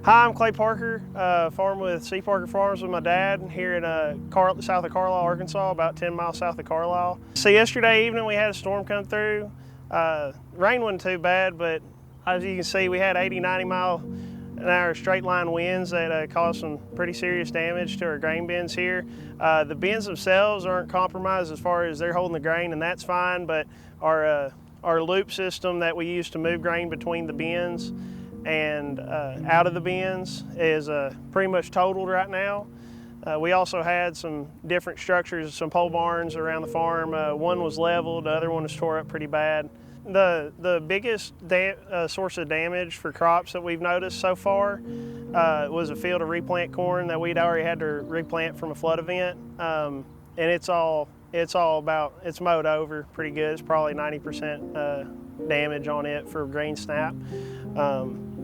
Hi, I'm Clay Parker, farm with C. Parker Farms with my dad here in south of Carlisle, Arkansas, about 10 miles south of Carlisle. So yesterday evening we had a storm come through. Rain wasn't too bad, but as you can see we had 80, 90-mile-an-hour straight line winds that caused some pretty serious damage to our grain bins here. The bins themselves aren't compromised as far as they're holding the grain, and that's fine, but our loop system that we use to move grain between the bins and out of the bins is pretty much totaled right now. We also had some different structures, some pole barns around the farm. One was leveled, the other one was tore up pretty bad. The biggest source of damage for crops that we've noticed so far was a field of replant corn that we'd already had to replant from a flood event. And it's mowed over pretty good. It's probably 90% damage on it for grain snap.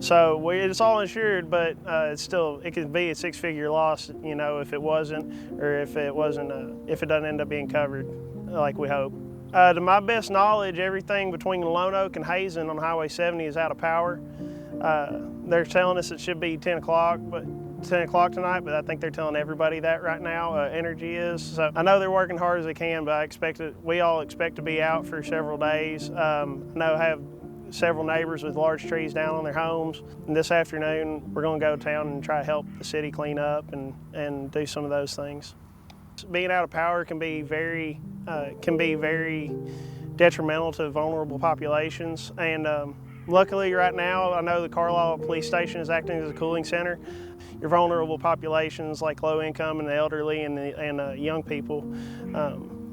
So it's all insured, but it could be a six-figure loss, you know, if it wasn't, or if it doesn't end up being covered like we hope. To my best knowledge, everything between Lone Oak and Hazen on Highway 70 is out of power. They're telling us it should be 10 o'clock tonight, but I think they're telling everybody that right now. Energy is. So I know they're working hard as they can, but we all expect to be out for several days. I know I have several neighbors with large trees down on their homes. And this afternoon, we're going to go to town and try to help the city clean up and do some of those things. Being out of power can be very detrimental to vulnerable populations. And luckily right now, I know the Carlisle Police Station is acting as a cooling center. Your vulnerable populations like low income and the elderly and young people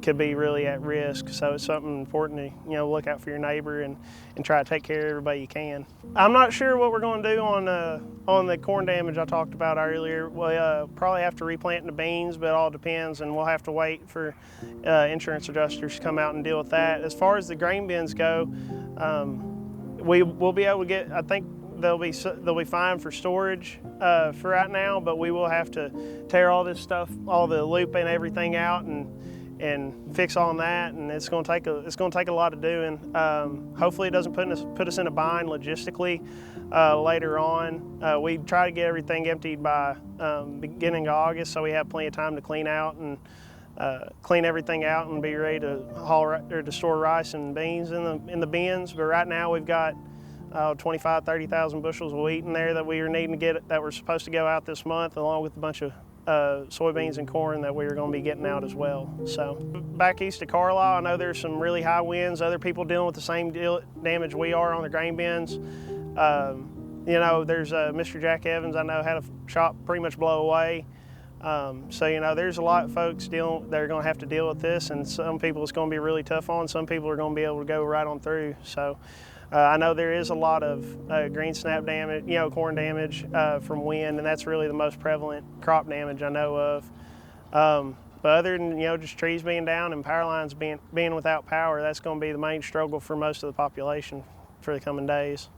could be really at risk. So it's something important to look out for your neighbor and try to take care of everybody you can. I'm not sure what we're going to do on the corn damage I talked about earlier. We'll probably have to replant the beans, but it all depends, and we'll have to wait for insurance adjusters to come out and deal with that. As far as the grain bins go, we'll be able to get, I think they'll be fine for storage for right now, but we will have to tear all this stuff, all the loop and everything out and fix all that, and it's going to take a lot of doing. Hopefully it doesn't put us in a bind logistically later on. We try to get everything emptied by beginning of August, so we have plenty of time to clean out and clean everything out and be ready to store rice and beans in the bins. But right now we've got 25,000-30,000 bushels of wheat in there that we are needing to get, that were supposed to go out this month, along with a bunch of soybeans and corn that we were going to be getting out as well. So back east of Carlisle, I know there's some really high winds, other people dealing with the same damage we are on the grain bins. There's Mr. Jack Evans, I know, had a shop pretty much blow away. So there's a lot of folks that are going to have to deal with this, and some people it's going to be really tough on. Some people are going to be able to go right on through. So I know there is a lot of green snap damage, corn damage from wind, and that's really the most prevalent crop damage I know of. But other than just trees being down and power lines being without power, that's going to be the main struggle for most of the population for the coming days.